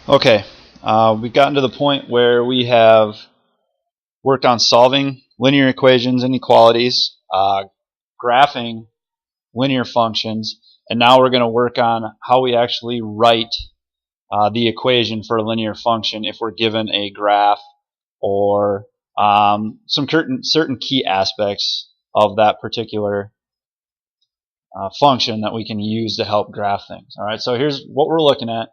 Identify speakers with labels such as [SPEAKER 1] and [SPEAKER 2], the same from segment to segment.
[SPEAKER 1] Okay, we've gotten to the point where we have worked on solving linear equations, inequalities, graphing linear functions, and now we're going to work on how we actually write the equation for a linear function if we're given a graph or some certain key aspects of that particular function that we can use to help graph things. All right, so here's what we're looking at.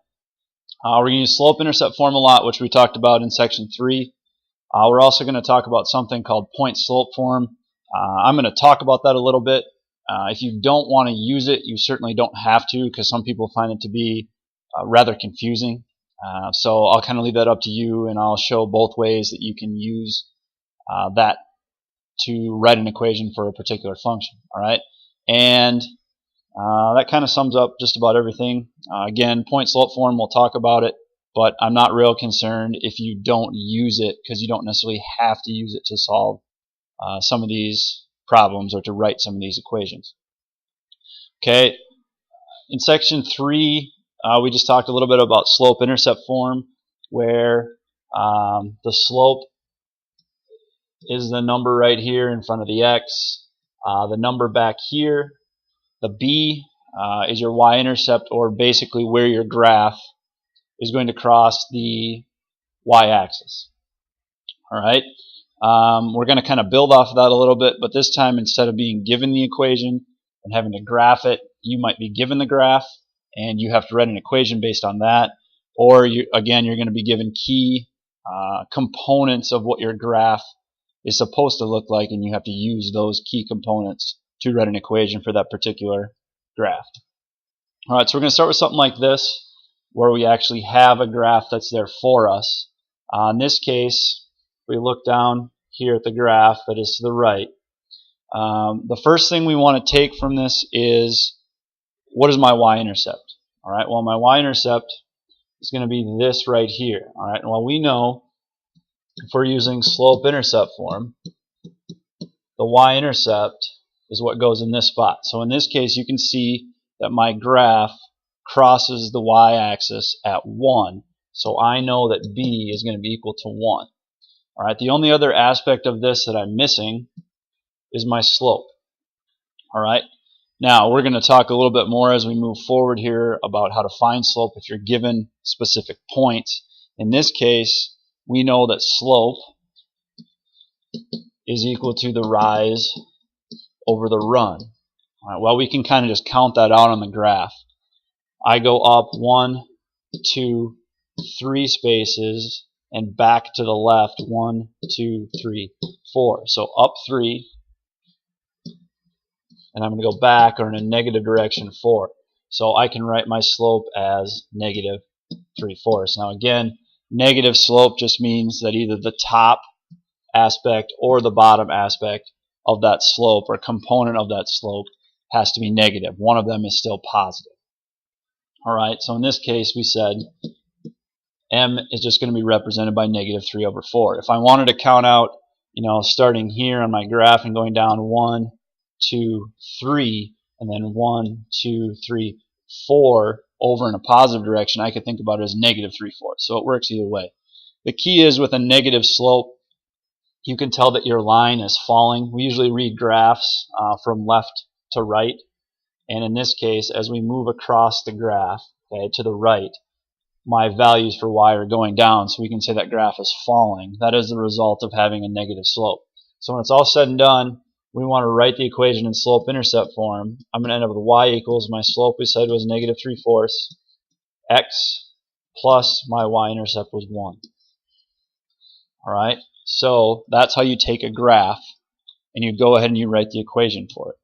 [SPEAKER 1] We're going to use slope-intercept form a lot, which we talked about in section 3. We're also going to talk about something called point-slope form. I'm going to talk about that a little bit. If you don't want to use it, you certainly don't have to, because some people find it to be rather confusing. So I'll kind of leave that up to you, and I'll show both ways that you can use that to write an equation for a particular function. All right, and that kind of sums up just about everything. Again, point-slope form, we'll talk about it, but I'm not real concerned if you don't use it, because you don't necessarily have to use it to solve some of these problems or to write some of these equations. Okay, in section 3, we just talked a little bit about slope-intercept form, where the slope is the number right here in front of the x, the number back here, the b is your y-intercept, or basically where your graph is going to cross the y-axis. All right, we're going to kind of build off of that a little bit, but this time, instead of being given the equation and having to graph it, you might be given the graph and you have to write an equation based on that, or again, you're going to be given key components of what your graph is supposed to look like, and you have to use those key components to write an equation for that particular graph. All right, so we're going to start with something like this, where we actually have a graph that's there for us. In this case, we look down here at the graph that is to the right. The first thing we want to take from this is, what is my y-intercept? All right, well, my y-intercept is going to be this right here. All right, and well, we know if we're using slope-intercept form, the y-intercept is what goes in this spot. So in this case, you can see that my graph crosses the y-axis at 1. So I know that b is going to be equal to 1. All right, the only other aspect of this that I'm missing is my slope. All right, now we're going to talk a little bit more as we move forward here about how to find slope if you're given specific points. In this case, we know that slope is equal to the rise over the run. All right, well, we can kind of just count that out on the graph. I go up 1, 2, 3 spaces and back to the left 1, 2, 3, 4. So up 3, and I'm going to go back, or in a negative direction, 4. So I can write my slope as negative 3/4. Now again, negative slope just means that either the top aspect or the bottom aspect of that slope, or component of that slope, has to be negative. One of them is still positive. All right, so in this case, we said m is just going to be represented by negative 3/4. If I wanted to count out, starting here on my graph and going down 1, 2, 3, and then 1, 2, 3, 4 over in a positive direction, I could think about it as negative 3/4. So it works either way. The key is, with a negative slope, you can tell that your line is falling. We usually read graphs from left to right, and in this case, as we move across the graph, okay, to the right, my values for y are going down, so we can say that graph is falling. That is the result of having a negative slope. So when it's all said and done, we want to write the equation in slope-intercept form. I'm going to end up with y equals, my slope we said was negative 3/4, x plus my y-intercept was 1. All right, so that's how you take a graph and you go ahead and you write the equation for it.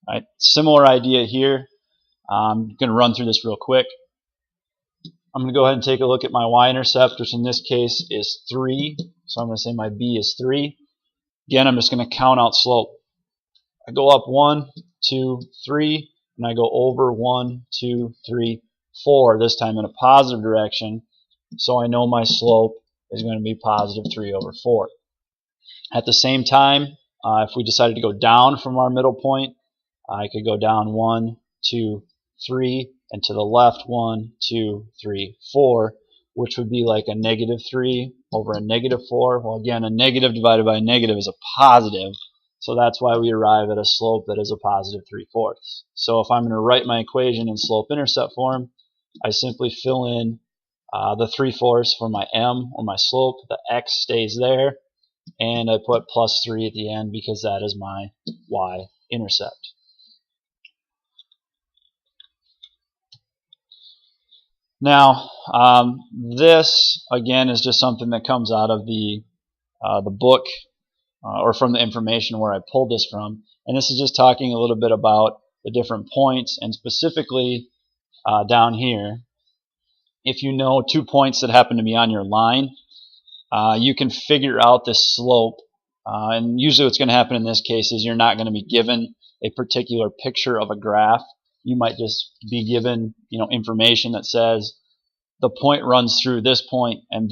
[SPEAKER 1] All right, similar idea here. I'm going to run through this real quick. I'm going to go ahead and take a look at my y-intercept, which in this case is 3. So I'm going to say my b is 3. Again, I'm just going to count out slope. I go up 1, 2, 3, and I go over 1, 2, 3, 4, this time in a positive direction. So I know my slope is going to be positive 3/4. At the same time, if we decided to go down from our middle point, I could go down 1, 2, 3, and to the left 1, 2, 3, 4. which would be like a -3 over a -4. Well, again, a negative divided by a negative is a positive, so that's why we arrive at a slope that is a positive 3/4. So if I'm going to write my equation in slope-intercept form, I simply fill in the 3/4 for my m, or my slope. The x stays there, and I put +3 at the end because that is my y-intercept. Now, this again is just something that comes out of the book or from the information where I pulled this from, and this is just talking a little bit about the different points, and specifically down here, if you know 2 points that happen to be on your line, you can figure out this slope. And usually what's going to happen in this case is you're not going to be given a particular picture of a graph. You might just be given, information that says the point runs through this point, and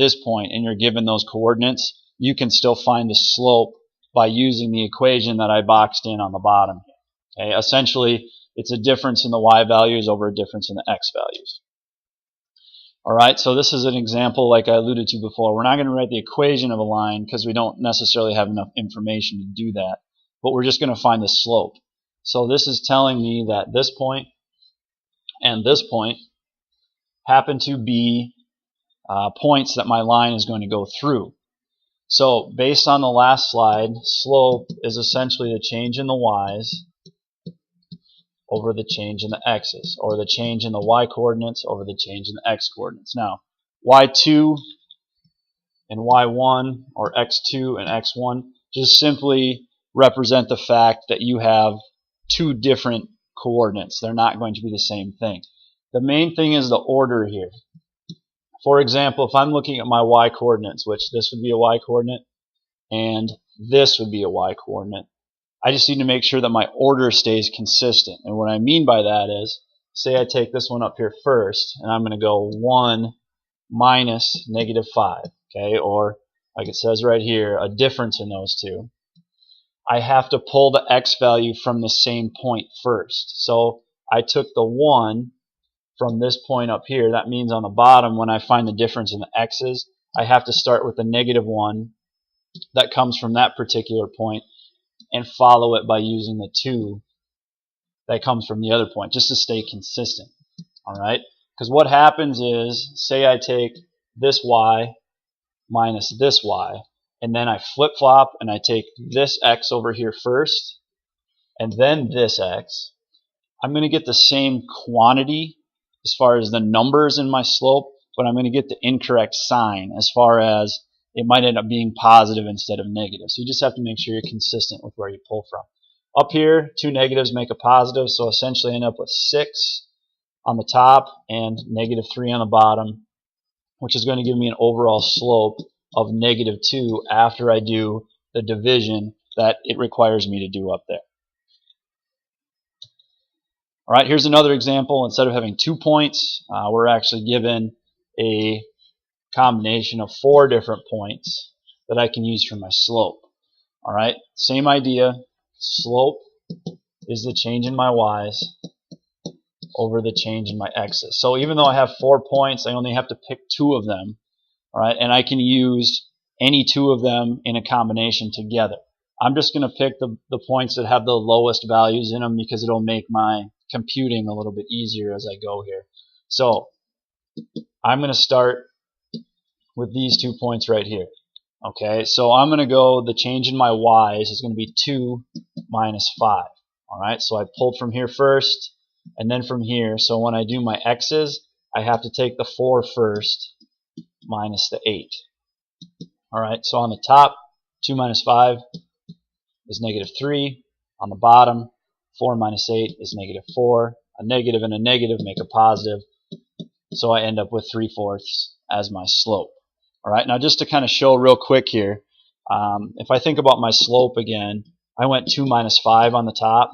[SPEAKER 1] you're given those coordinates. You can still find the slope by using the equation that I boxed in on the bottom. Okay? Essentially, it's a difference in the y values over a difference in the x values. Alright, so this is an example like I alluded to before. We're not going to write the equation of a line because we don't necessarily have enough information to do that, but we're just going to find the slope. So this is telling me that this point and this point happen to be points that my line is going to go through. So based on the last slide, slope is essentially the change in the y's over the change in the x's, or the change in the y coordinates over the change in the x coordinates. Now, y2 and y1, or x2 and x1, just simply represent the fact that you have two different coordinates. They're not going to be the same thing. The main thing is the order here. For example, if I'm looking at my y coordinates, which this would be a y coordinate and this would be a y coordinate, I just need to make sure that my order stays consistent. And what I mean by that is, say I take this one up here first, and I'm going to go 1 minus -5, okay, or like it says right here, a difference in those two. I have to pull the x value from the same point first. So I took the 1 from this point up here. That means on the bottom, when I find the difference in the x's, I have to start with the -1 that comes from that particular point and follow it by using the 2 that comes from the other point, just to stay consistent. Alright? Because what happens is, say I take this y minus this y, and then I flip-flop and I take this x over here first, and then this x, I'm going to get the same quantity as far as the numbers in my slope, but I'm going to get the incorrect sign as far as it might end up being positive instead of negative. So you just have to make sure you're consistent with where you pull from. Up here, 2 negatives make a positive, so essentially I end up with 6 on the top and -3 on the bottom, which is going to give me an overall slope of -2 after I do the division that it requires me to do up there. Alright, here's another example. Instead of having 2 points, we're actually given a combination of 4 different points that I can use for my slope. Alright, same idea. Slope is the change in my y's over the change in my x's. So even though I have 4 points, I only have to pick 2 of them. Alright, and I can use any 2 of them in a combination together. I'm just going to pick the points that have the lowest values in them because it'll make my computing a little bit easier as I go here. So I'm going to start with these 2 points right here. Okay, so I'm going to go, the change in my y's is going to be 2 minus 5. Alright, so I pulled from here first, and then from here. So when I do my x's, I have to take the 4 first, minus the 8. Alright, so on the top, 2 minus 5 is -3. On the bottom, 4 minus 8 is -4. A negative and a negative make a positive. So I end up with 3/4 as my slope. Alright, now just to kind of show real quick here, if I think about my slope again, I went 2 minus 5 on the top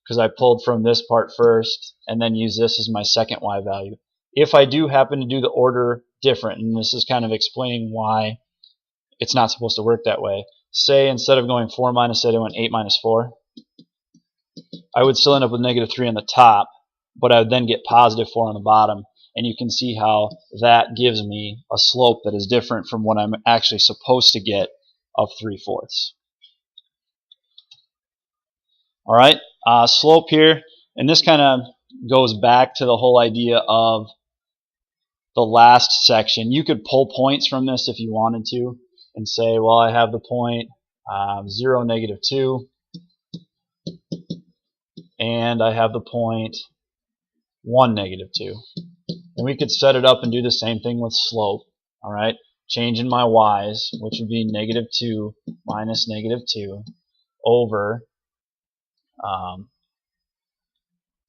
[SPEAKER 1] because I pulled from this part first and then use this as my second y value. If I do happen to do the order different, and this is kind of explaining why it's not supposed to work that way, say instead of going 4 minus 8, I went 8 minus 4, I would still end up with -3 on the top, but I would then get +4 on the bottom. and you can see how that gives me a slope that is different from what I'm actually supposed to get of 3/4. All right, slope here, and this kind of goes back to the whole idea of the last section. You could pull points from this if you wanted to and say, well, I have the point 0, -2, and I have the point 1, -2. And we could set it up and do the same thing with slope. All right, changing my y's, which would be -2 minus -2 over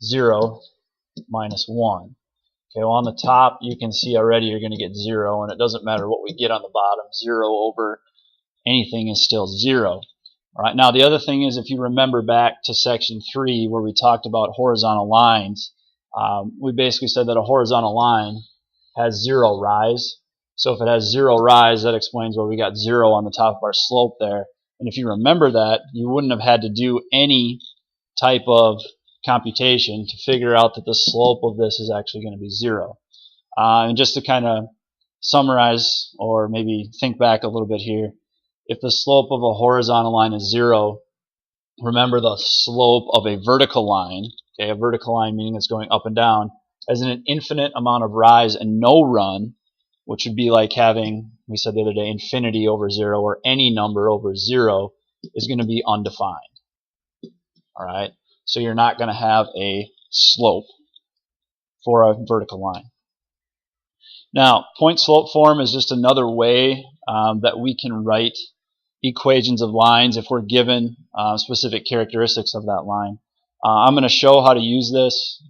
[SPEAKER 1] 0 minus 1. Okay, well on the top you can see already you're going to get 0, and it doesn't matter what we get on the bottom. 0 over anything is still 0. All right, now the other thing is, if you remember back to section 3 where we talked about horizontal lines, we basically said that a horizontal line has 0 rise. So if it has 0 rise, that explains why we got 0 on the top of our slope there. And if you remember that, you wouldn't have had to do any type of computation to figure out that the slope of this is actually going to be 0. And just to kind of summarize, or maybe think back a little bit here, if the slope of a horizontal line is 0, remember the slope of a vertical line, okay, a vertical line meaning it's going up and down, has an infinite amount of rise and no run, which would be like having, we said the other day, infinity over 0, or any number over 0 is going to be undefined. All right, so you're not going to have a slope for a vertical line. Now, point slope form is just another way that we can write equations of lines if we're given specific characteristics of that line. I'm going to show how to use this.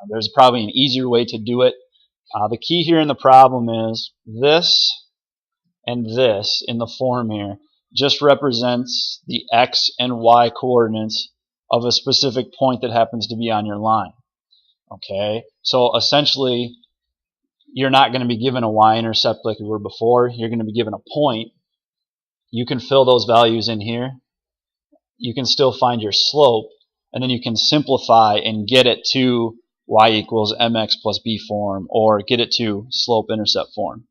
[SPEAKER 1] There's probably an easier way to do it. The key here in the problem is this and this in the form here just represents the x and y coordinates of a specific point that happens to be on your line. Okay, so essentially you're not going to be given a y-intercept like we were before. You're going to be given a point. You can fill those values in here. You can still find your slope, and then you can simplify and get it to y equals mx plus b form, or get it to slope-intercept form.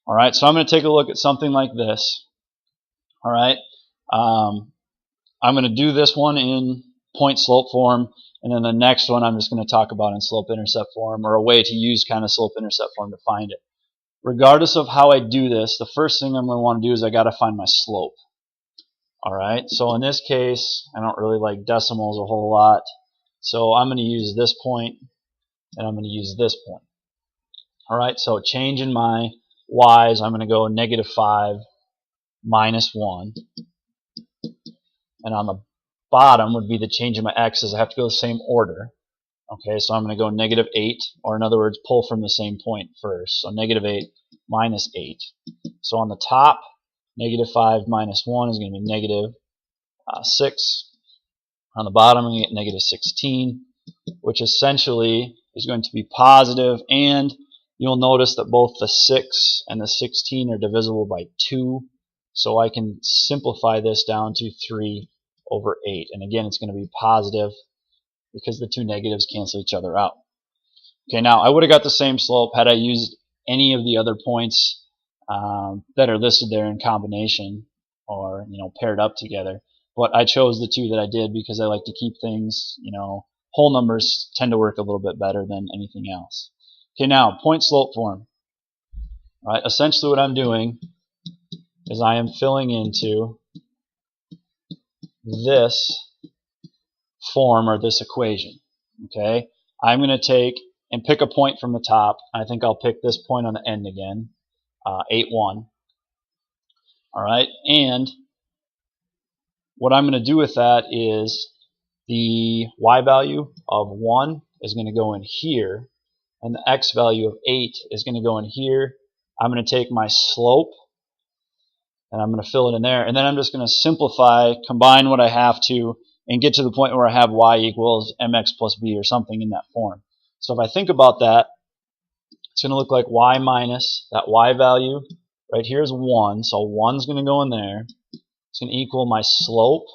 [SPEAKER 1] All right, so I'm going to take a look at something like this. All right, I'm going to do this one in point-slope form, and then the next one I'm just going to talk about in slope-intercept form, or a way to use kind of slope-intercept form to find it. Regardless of how I do this, the first thing I'm going to want to do is I got to find my slope. All right, so in this case, I don't really like decimals a whole lot, so I'm going to use this point, and I'm going to use this point. All right, so changing my y's, I'm going to go -5 minus 1. And on the bottom would be the change in my x's. I have to go the same order. Okay, so I'm going to go -8, or in other words, pull from the same point first. So -8 minus 8. So on the top, -5 minus 1 is going to be -6. On the bottom, I'm going to get -16, which essentially is going to be positive, and you'll notice that both the 6 and the 16 are divisible by 2, so I can simplify this down to 3 over 8. And again, it's going to be positive because the two negatives cancel each other out. Okay, now I would have got the same slope had I used any of the other points that are listed there in combination, or paired up together. But I chose the two that I did because I like to keep things, whole numbers tend to work a little bit better than anything else. Okay, now point slope form. All right, essentially what I'm doing is I am filling into this form, or this equation. Okay, I'm going to take and pick a point from the top. I think I'll pick this point on the end again, 8, 1. All right, and what I'm going to do with that is the y value of 1 is going to go in here, and the x value of 8 is going to go in here. I'm going to take my slope, and I'm going to fill it in there, and then I'm just going to simplify, combine what I have to, and get to the point where I have y equals mx plus b, or something in that form. So if I think about that, it's going to look like y minus that y value right here is 1, so 1's going to go in there. It's going to equal my slope,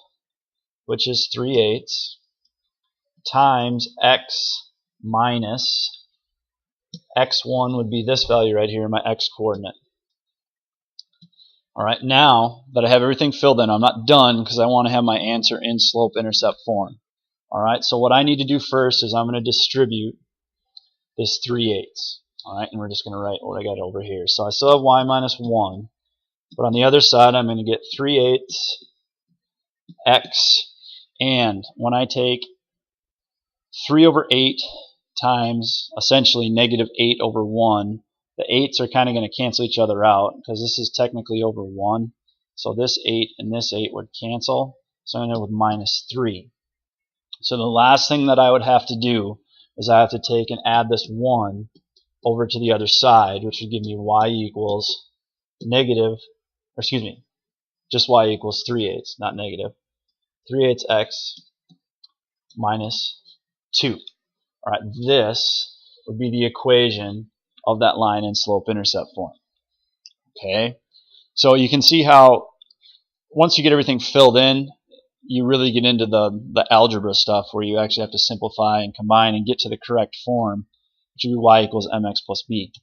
[SPEAKER 1] which is 3/8, times x minus x1 would be this value right here, my x coordinate. Alright, now that I have everything filled in, I'm not done because I want to have my answer in slope-intercept form. Alright, so what I need to do first is I'm going to distribute this 3/8. Alright, and we're just going to write what I got over here. So I still have y minus 1, but on the other side I'm going to get 3/8 x, and when I take 3/8 times essentially -8/1, the 8's are kind of going to cancel each other out because this is technically over 1. So this 8 and this 8 would cancel. So I'm going to end with -3. So the last thing that I would have to do is I have to take and add this 1 over to the other side, which would give me y equals just y equals 3/8, not negative. 3/8 x minus 2. Alright, this would be the equation of that line in slope-intercept form. Okay, so you can see how once you get everything filled in, you really get into the algebra stuff where you actually have to simplify and combine and get to the correct form, which would be y equals mx plus b.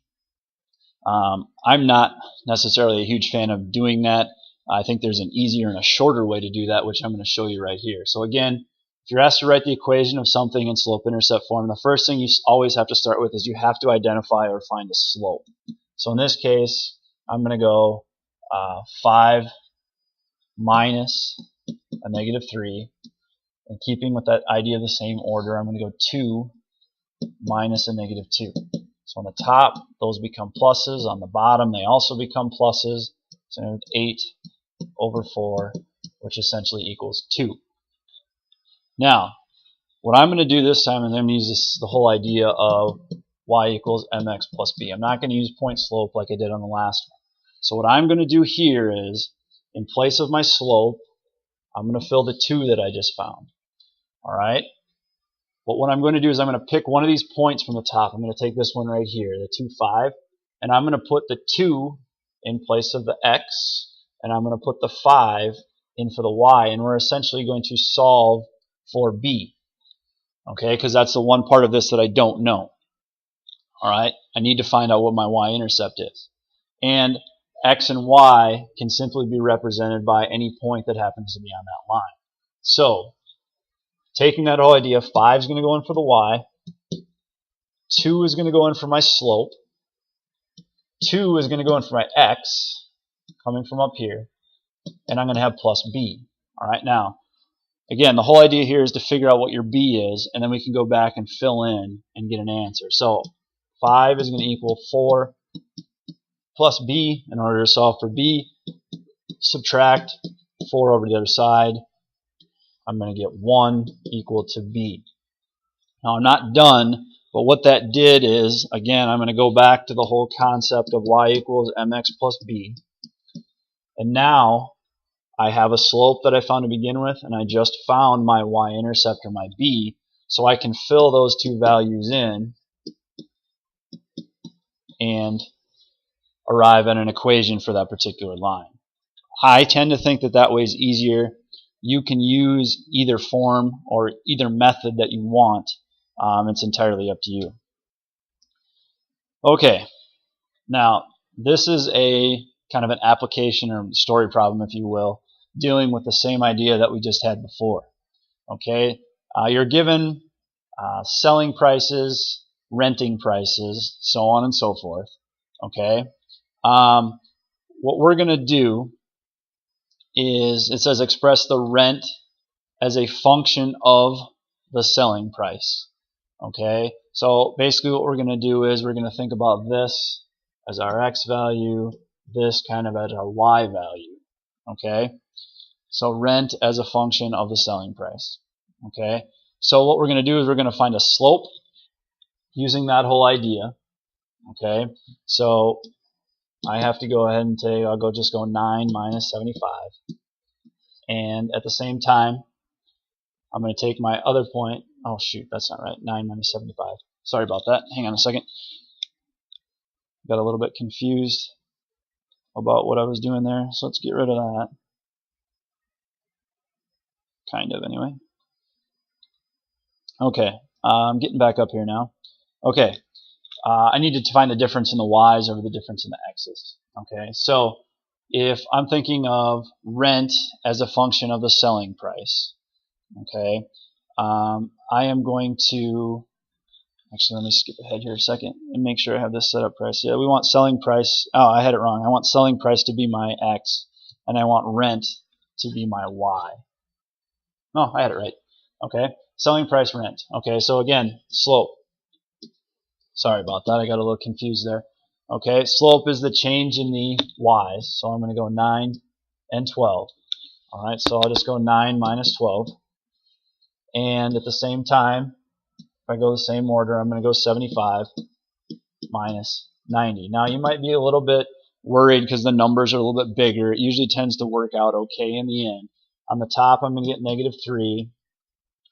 [SPEAKER 1] I'm not necessarily a huge fan of doing that. I think there's an easier and a shorter way to do that, which I'm going to show you right here. So again, if you're asked to write the equation of something in slope-intercept form, the first thing you always have to start with is you have to identify or find a slope. So in this case, I'm going to go 5 minus a -3. And keeping with that idea of the same order, I'm going to go 2 minus a -2. So on the top, those become pluses. On the bottom, they also become pluses. So 8/4, which essentially equals 2. Now, what I'm going to do this time is I'm going to use the whole idea of y equals mx plus b. I'm not going to use point slope like I did on the last one. So what I'm going to do here is, in place of my slope, I'm going to fill the 2 that I just found. Alright? But what I'm going to do is I'm going to pick one of these points from the top. I'm going to take this one right here, the 2, 5, and I'm going to put the 2 in place of the x, and I'm going to put the 5 in for the y, and we're essentially going to solve for b. Okay, because that's the one part of this that I don't know. Alright, I need to find out what my y-intercept is. And x and y can simply be represented by any point that happens to be on that line. So, taking that whole idea, 5 is going to go in for the y, 2 is going to go in for my slope, 2 is going to go in for my x, coming from up here, and I'm going to have plus b. Alright, now, again, the whole idea here is to figure out what your b is, and then we can go back and fill in and get an answer. So 5 is going to equal 4 plus b. In order to solve for b, subtract 4 over to the other side. I'm going to get 1 equal to b. Now I'm not done, but what that did is, again, I'm going to go back to the whole concept of y equals mx plus b. And now I have a slope that I found to begin with, and I just found my y-intercept, or my b, so I can fill those two values in and arrive at an equation for that particular line. I tend to think that that way is easier. You can use either form or either method that you want. It's entirely up to you. Okay, now this is a kind of an application or story problem, if you will, dealing with the same idea that we just had before. Okay, you're given selling prices, renting prices, so on and so forth. Okay, what we're going to do is, it says express the rent as a function of the selling price. Okay, so basically what we're going to do is we're going to think about this as our x value, this kind of as our y value. Okay, so rent as a function of the selling price. Okay, so what we're going to do is we're going to find a slope using that whole idea. Okay, so I have to go ahead and say, I'll just go 9 minus 75. And at the same time, I'm going to take my other point. Oh shoot, that's not right. 9 minus 75. Sorry about that. Hang on a second. Got a little bit confused about what I was doing there. So let's get rid of that. Kind of, anyway. Okay, I'm getting back up here now. Okay, I need to find the difference in the y's over the difference in the x's. Okay, so if I'm thinking of rent as a function of the selling price, okay, I am going to, actually let me skip ahead here a second and make sure I have this set up price. Yeah, we want selling price, oh, I had it wrong. I want selling price to be my x, and I want rent to be my y. No, I had it right. Okay, selling price, rent. Okay, so again, slope. Sorry about that, I got a little confused there. Okay, slope is the change in the y's, so I'm going to go 9 and 12. Alright, so I'll just go 9 minus 12. And at the same time, if I go the same order, I'm going to go 75 minus 90. Now you might be a little bit worried because the numbers are a little bit bigger. It usually tends to work out okay in the end. On the top, I'm going to get negative 3.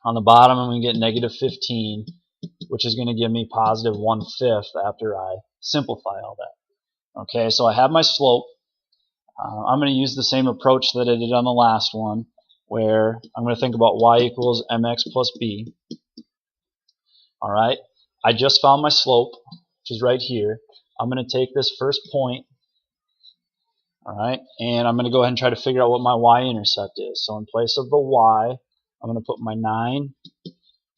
[SPEAKER 1] On the bottom, I'm going to get negative 15, which is going to give me positive 1/5 after I simplify all that. Okay, so I have my slope. I'm going to use the same approach that I did on the last one, where I'm going to think about y equals mx plus b. Alright, I just found my slope, which is right here. I'm going to take this first point, alright, and I'm going to go ahead and try to figure out what my y-intercept is. So in place of the y, I'm going to put my 9.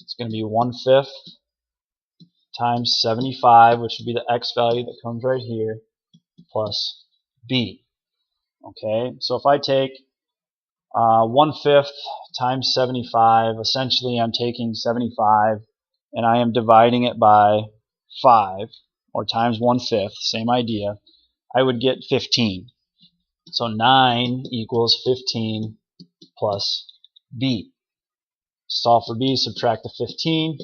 [SPEAKER 1] It's going to be 1/5 times 75, which would be the x value that comes right here, plus b. Okay, so if I take 1/5 times 75, essentially I'm taking 75 and I am dividing it by 5, or times 1/5, same idea, I would get 15. So 9 equals 15 plus b. To solve for b, subtract the 15,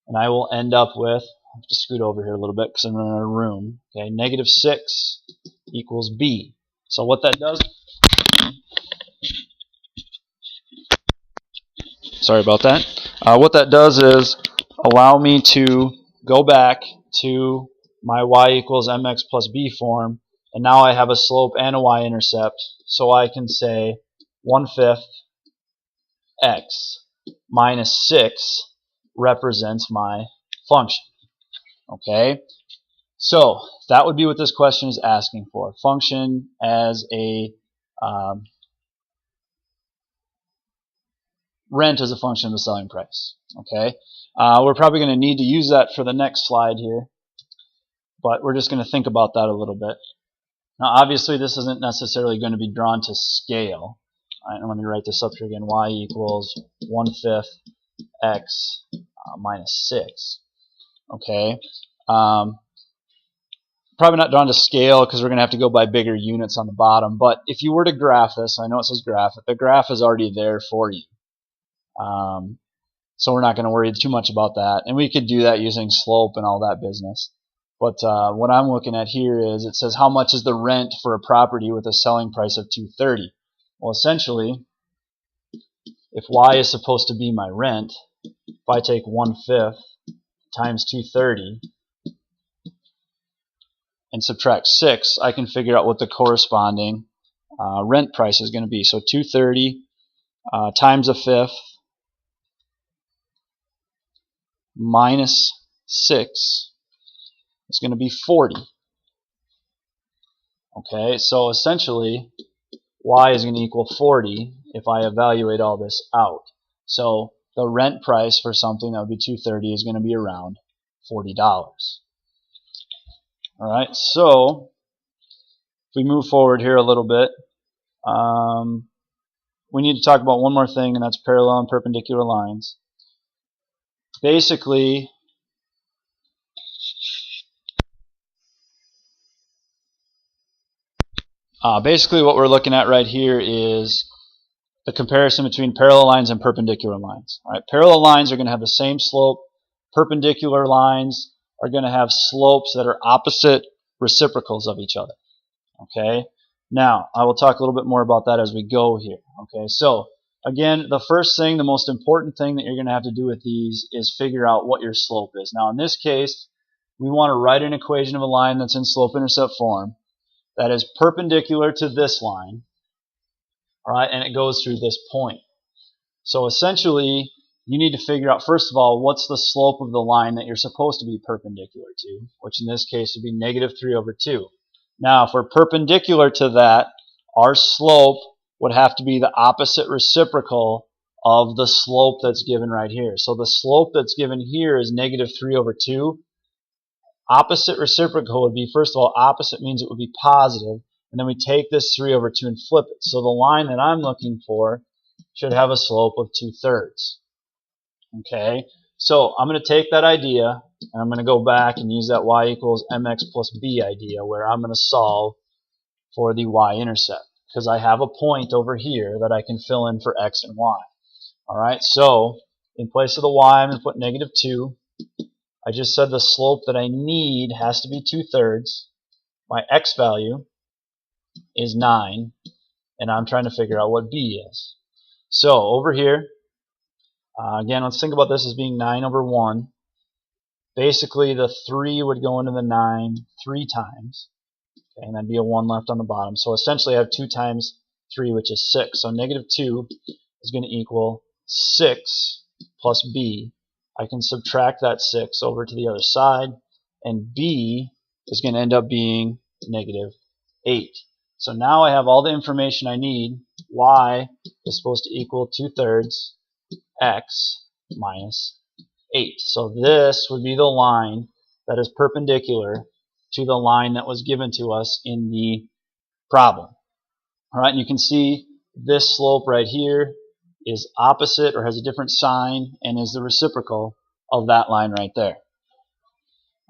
[SPEAKER 1] and I will end up with, I have to scoot over here a little bit because I'm running out of room. Okay, negative 6 equals b. So what that does, sorry about that. What that does is allow me to go back to my y equals mx plus b form, and now I have a slope and a y-intercept, so I can say 1/5 x minus 6 represents my function. Okay, so that would be what this question is asking for. Function as a rent as a function of the selling price. Okay, we're probably going to need to use that for the next slide here, but we're just going to think about that a little bit. Now obviously this isn't necessarily going to be drawn to scale. All right, and let me write this up here again. Y equals 1/5 x minus 6. Okay, probably not drawn to scale because we're going to have to go by bigger units on the bottom, but if you were to graph this, I know it says graph it, the graph is already there for you. So we're not going to worry too much about that, and we could do that using slope and all that business. But what I'm looking at here is it says how much is the rent for a property with a selling price of $230. Well, essentially, if y is supposed to be my rent, if I take 1/5 times 230 and subtract 6, I can figure out what the corresponding rent price is going to be. So 230 times 1/5 minus 6 is going to be 40. Okay, so essentially y is going to equal 40 if I evaluate all this out. So the rent price for something that would be $230 is going to be around $40. Alright, so if we move forward here a little bit, we need to talk about one more thing, and that's parallel and perpendicular lines. Basically, what we're looking at right here is the comparison between parallel lines and perpendicular lines. All right, parallel lines are going to have the same slope. Perpendicular lines are going to have slopes that are opposite reciprocals of each other. Okay, now I will talk a little bit more about that as we go here. Okay, so again, the first thing, the most important thing that you're going to have to do with these is figure out what your slope is. Now in this case, we want to write an equation of a line that's in slope-intercept form that is perpendicular to this line, all right, and it goes through this point. So essentially, you need to figure out, first of all, what's the slope of the line that you're supposed to be perpendicular to, which in this case would be -3/2. Now, if we're perpendicular to that, our slope would have to be the opposite reciprocal of the slope that's given right here. So the slope that's given here is -3/2. Opposite reciprocal would be, first of all, opposite means it would be positive, and then we take this 3/2 and flip it. So the line that I'm looking for should have a slope of 2/3. Okay, so I'm going to take that idea and I'm going to go back and use that y equals mx plus b idea, where I'm going to solve for the y-intercept, because I have a point over here that I can fill in for x and y. Alright, so in place of the y, I'm going to put -2. I just said the slope that I need has to be 2/3. My x value is 9, and I'm trying to figure out what b is. So over here, again, let's think about this as being 9/1. Basically, the 3 would go into the 9 3 times, okay, and that'd be a 1 left on the bottom. So essentially, I have 2 times 3, which is 6. So -2 is going to equal 6 plus b. I can subtract that 6 over to the other side, and b is going to end up being -8. So now I have all the information I need. Y is supposed to equal 2/3 x minus 8. So this would be the line that is perpendicular to the line that was given to us in the problem. Alright, and you can see this slope right here is opposite or has a different sign and is the reciprocal of that line right there.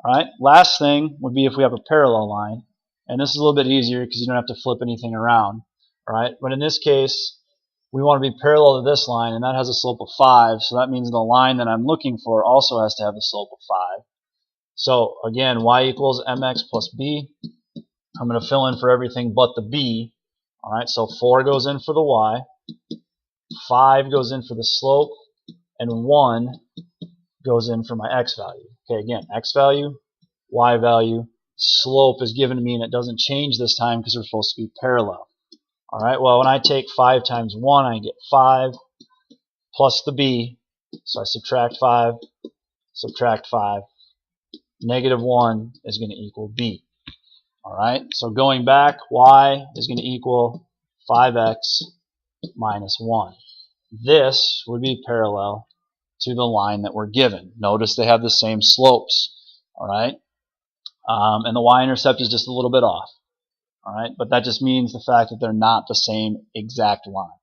[SPEAKER 1] Alright, last thing would be if we have a parallel line, and this is a little bit easier because you don't have to flip anything around. Alright, but in this case, we want to be parallel to this line, and that has a slope of 5, so that means the line that I'm looking for also has to have a slope of 5. So again, y equals mx plus b. I'm going to fill in for everything but the b. Alright, so 4 goes in for the y, 5 goes in for the slope, and 1 goes in for my x value. Okay, again, x value, y value, slope is given to me, and it doesn't change this time because we're supposed to be parallel. Alright, well, when I take 5 times 1, I get 5 plus the b. So I subtract 5, subtract 5. -1 is going to equal b. Alright, so going back, y is going to equal 5x minus 1. This would be parallel to the line that we're given. Notice they have the same slopes. Alright, and the y-intercept is just a little bit off. Alright, but that just means the fact that they're not the same exact line.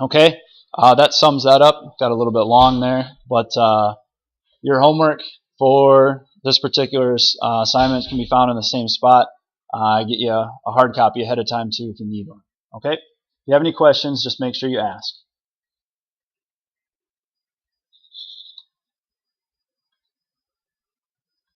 [SPEAKER 1] Okay, that sums that up. Got a little bit long there, but your homework for this particular assignment can be found in the same spot. I get you a hard copy ahead of time too if you need one. Okay, if you have any questions, just make sure you ask.